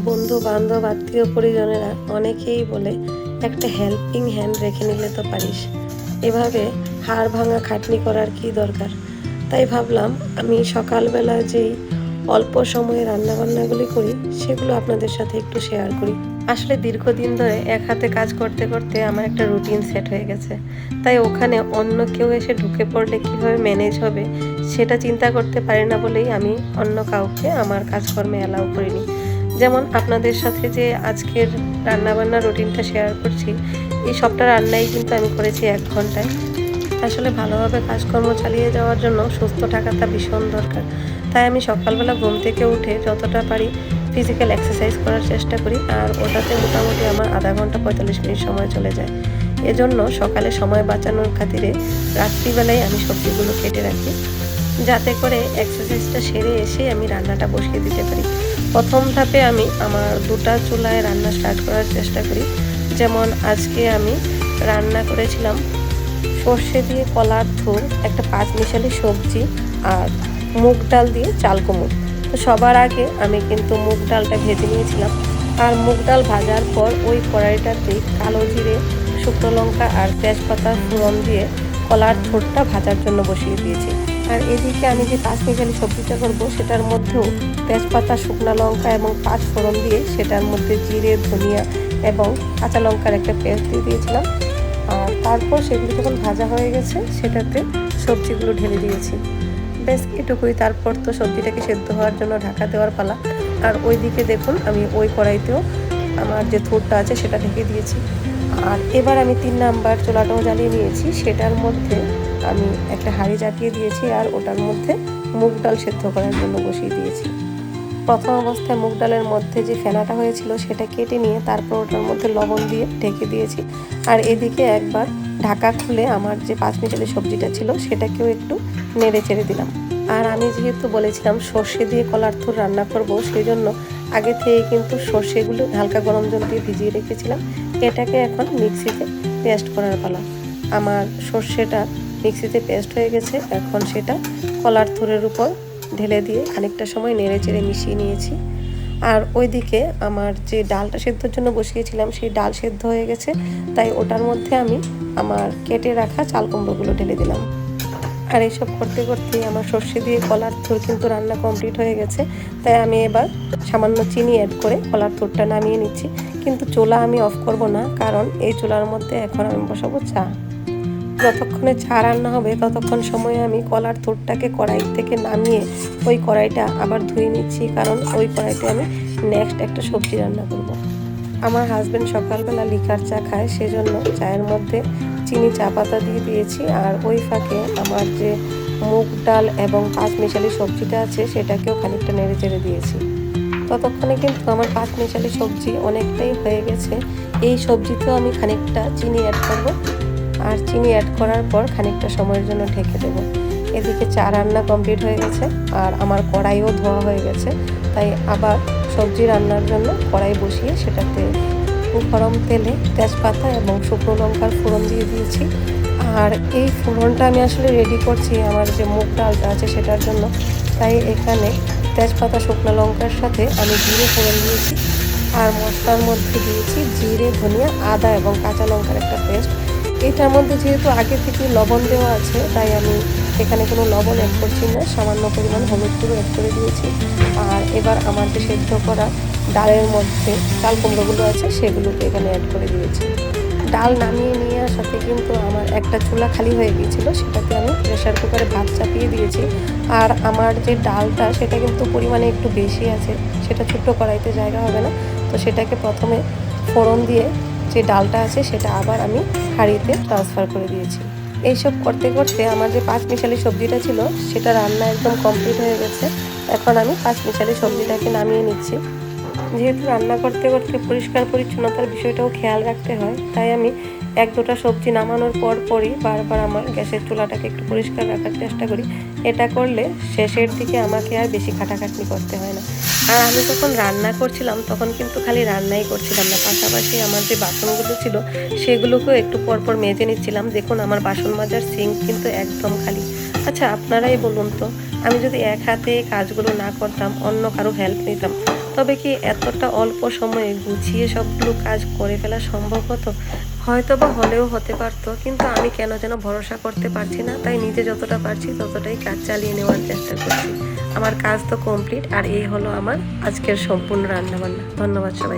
বন্ধু বান্ধব আত্মীয় পরিজনেরা অনেকেই বলে একটা হেল্পিং হ্যান্ড রেখে নিলে তো পারিস, এভাবে হাড় ভাঙা খাটনি করার কি দরকার। তাই ভাবলাম আমি সকালবেলা যেই অল্প সময়ে রান্নাবান্নাগুলি করি সেগুলো আপনাদের সাথে একটু শেয়ার করি। আসলে দীর্ঘদিন ধরে এক হাতে কাজ করতে করতে আমার একটা রুটিন সেট হয়ে গেছে, তাই ওখানে অন্য কেউ এসে ঢুকে পড়লে কীভাবে ম্যানেজ হবে সেটা চিন্তা করতে পারি না বলেই আমি অন্য কাউকে আমার কাজকর্মে অ্যালাউ করিনি। যেমন আপনাদের সাথে যে আজকের রান্নাবান্নার রুটিনটা শেয়ার করছি, এই সবটা রান্নাই কিন্তু আমি করেছি 1 ঘন্টায়। আসলে ভালোভাবে কাজকর্ম চালিয়ে যাওয়ার জন্য সুস্থ থাকাটা ভীষণ দরকার। তাই আমি সকালবেলা ঘুম থেকে উঠে যতটা পারি ফিজিক্যাল এক্সারসাইজ করার চেষ্টা করি, আর ওটাতে মোটামুটি আমার আধা ঘন্টা 45 মিনিট সময় চলে যায়। এজন্য সকালে সময় বাঁচানোর খাতিরে রাত্রিবেলায় আমি সবজিগুলো কেটে রাখি, যাতে করে এক্সারসাইজটা সেরে এসে আমি রান্নাটা বসিয়ে দিতে পারি। প্রথম ধাপে আমি আমার 2টা চুলায় রান্না স্টার্ট করার চেষ্টা করি। যেমন আজকে আমি রান্না করেছিলাম সর্ষে দিয়ে কলার থুর, একটা পাঁচমিশালি সবজি, আর মুগ ডাল দিয়ে চাল কুমড়ো। তো সবার আগে আমি কিন্তু মুগ ডালটা ভেজে নিয়েছিলাম, আর মুগ ডাল ভাজার পর ওই কড়াইটাতেই কালো জিরে, শুকনো লঙ্কা আর তেজপাতা ফোড়ন দিয়ে কলার থুরটা ভাজার জন্য বসিয়ে দিয়েছি। আর এদিকে আমি যে পাঁচমিশালি সবজিটা করব সেটার মধ্যেও তেজপাতা, শুকনো লঙ্কা এবং 5 ফোড়ন দিয়ে সেটার মধ্যে জিরে, ধনিয়া এবং কাঁচা লঙ্কার একটা পেস্ট দিয়ে দিয়েছিলাম। আর তারপর সেগুলো যখন ভাজা হয়ে গেছে সেটাতে সবজিগুলো ঢেলে দিয়েছি। বেশ এটুকুই, তারপর তো সবজিটাকে সেদ্ধ হওয়ার জন্য ঢাকা দেওয়ার পালা। আর ওই দিকে দেখুন আমি ওই কড়াইতেও আমার যে থুরটা আছে সেটা ঢেকে দিয়েছি। আর এবার আমি 3 নাম্বার চুলাটাও জ্বালিয়ে নিয়েছি, সেটার মধ্যে আমি একটা হাঁড়ি চাপিয়ে দিয়েছি, আর ওটার মধ্যে মুগ ডাল সেদ্ধ করার জন্য বসিয়ে দিয়েছি। প্রথম অবস্থায় মুগ ডালের মধ্যে যে ফেনাটা হয়েছিল সেটা কেটে নিয়ে তারপর ওটার মধ্যে লবণ দিয়ে ঢেকে দিয়েছি। আর এদিকে একবার ঢাকা খুলে আমার যে পাঁচমিশালি সবজিটা ছিল সেটাকেও একটু নেড়ে চেড়ে দিলাম। আর আমি যেহেতু বলেছিলাম সর্ষে দিয়ে কলার থুর রান্না করব, সেই জন্য আগে থেকে কিন্তু সর্ষেগুলো হালকা গরম জল দিয়ে ভিজিয়ে রেখেছিলাম। এটাকে এখন মিক্সিতে পেস্ট করার পালা। আমার সর্ষেটা মিক্সিতে পেস্ট হয়ে গেছে, এখন সেটা কলার থুরের উপর ঢেলে দিয়ে খানিকটা সময় নেড়ে চেড়ে মিশিয়ে নিয়েছি। আর ওইদিকে আমার যে ডালটা সেদ্ধর জন্য বসিয়েছিলাম সেই ডাল সেদ্ধ হয়ে গেছে, তাই ওটার মধ্যে আমি আমার কেটে রাখা চাল কুমড়োগুলো ঢেলে দিলাম। আর এইসব করতে করতেই আমার সর্ষে দিয়ে কলার থুর কিন্তু রান্না কমপ্লিট হয়ে গেছে। তাই আমি এবার সামান্য চিনি অ্যাড করে কলার থুরটা নামিয়ে নিচ্ছি। কিন্তু চুলা আমি অফ করব না, কারণ এই চুলার মধ্যে এখন আমি বসাবো চা। যতক্ষণে চা রান্না হবে ততক্ষণ সময়ে আমি কলার থুরটাকে কড়াই থেকে নামিয়ে ওই কড়াইটা আবার ধুয়ে নিচ্ছি, কারণ ওই কড়াইতে আমি নেক্সট একটা সবজি রান্না করব। আমার হাজব্যান্ড সকালবেলা লিকার চা খায়, সেজন্য চায়ের মধ্যে চিনি চা পাতা দিয়ে দিয়েছি। আর ওই ফাঁকে আমার যে মুগ ডাল এবং পাঁচমিশালি সবজিটা আছে সেটাকেও খানিকটা নেড়ে চেড়ে দিয়েছি। ততক্ষণে কিন্তু আমার পাঁচমিশালি সবজি অনেকটাই হয়ে গেছে। এই সবজিতেও আমি খানিকটা চিনি অ্যাড করব, আর চিনি অ্যাড করার পর খানিকটা সময়ের জন্য ঢেকে দেবো। এদিকে চা রান্না কমপ্লিট হয়ে গেছে, আর আমার কড়াইও ধোয়া হয়ে গেছে। তাই আবার সবজি রান্নার জন্য কড়াই বসিয়ে সেটাতে গরম তেলে তেজপাতা এবং শুকনো লঙ্কার ফোড়ন দিয়ে দিয়েছি। আর এই ফোড়নটা আমি আসলে রেডি করছি আমার যে মুগ ডালটা আছে সেটার জন্য। তাই এখানে তেজপাতা, শুকনো লঙ্কার সাথে আমি জিরে ফোড়ন দিয়েছি, আর মশলার মধ্যে দিয়েছি জিরে, ধনিয়া, আদা এবং কাঁচা লঙ্কার একটা পেস্ট। এটার মধ্যে যেহেতু আগে থেকে লবণ দেওয়া আছে তাই আমি এখানে কোনো লবণ অ্যাড করছি না, সামান্য পরিমাণ হলুদ গুঁড়ো অ্যাড করে দিয়েছি। আর এবার আমার যে সেদ্ধ করা ডালের মধ্যে চাল কুমড়োগুলো আছে সেগুলোকে এখানে অ্যাড করে দিয়েছি। ডাল নামিয়ে নেওয়ার সাথে কিন্তু আমার একটা চুলা খালি হয়ে গিয়েছিলো, সেটাতে আমি প্রেশার কুকারে ভাত চাপিয়ে দিয়েছি। আর আমার যে ডালটা সেটা কিন্তু পরিমাণে একটু বেশি আছে, সেটা ছোট্ট কড়াইতে জায়গা হবে না। তো সেটাকে প্রথমে ফোড়ন দিয়ে যে ডালটা আছে সেটা আবার আমি হাঁড়িতে ট্রান্সফার করে দিয়েছি। এইসব করতে করতে আমার যে পাঁচমিশালি সবজিটা ছিল সেটা রান্না একদম কমপ্লিট হয়ে গেছে। এখন আমি পাঁচমিশালি সবজিটাকে নামিয়ে নিচ্ছি। যেহেতু রান্না করতে করতে পরিষ্কার পরিচ্ছন্নতার বিষয়টাও খেয়াল রাখতে হয়, তাই আমি 1-2টা সবজি নামানোর পরই বারবার আমার গ্যাসের চুলাটাকে একটু পরিষ্কার রাখার চেষ্টা করি। এটা করলে শেষের দিকে আমাকে আর বেশি খাটাখাটনি করতে হয় না। আর আমি যখন রান্না করছিলাম তখন কিন্তু খালি রান্নাই করছিলাম না, পাশাপাশি আমার যে বাসনগুলো ছিল সেগুলোকেও একটু পরপর মেজে নিচ্ছিলাম। দেখুন আমার বাসন মাজার সিঙ্ক কিন্তু একদম খালি। আচ্ছা আপনারাই বলুন তো, আমি যদি এক হাতে কাজগুলো না করতাম, অন্য কারো হেল্প নিতাম, তবে কি এতটা অল্প সময়ে গুছিয়ে সবগুলো কাজ করে ফেলা সম্ভব হতো? হয়তো বা হলেও হতে পারতো, কিন্তু আমি কেন যেন ভরসা করতে পারছি না। তাই নিজে যতটা পারছি ততটাই কাজ চালিয়ে নেওয়ার চেষ্টা করছি। আমার কাজ তো কমপ্লিট, আর এই হলো আমার আজকের সম্পূর্ণ রান্নাবান্না। ধন্যবাদ সবাই।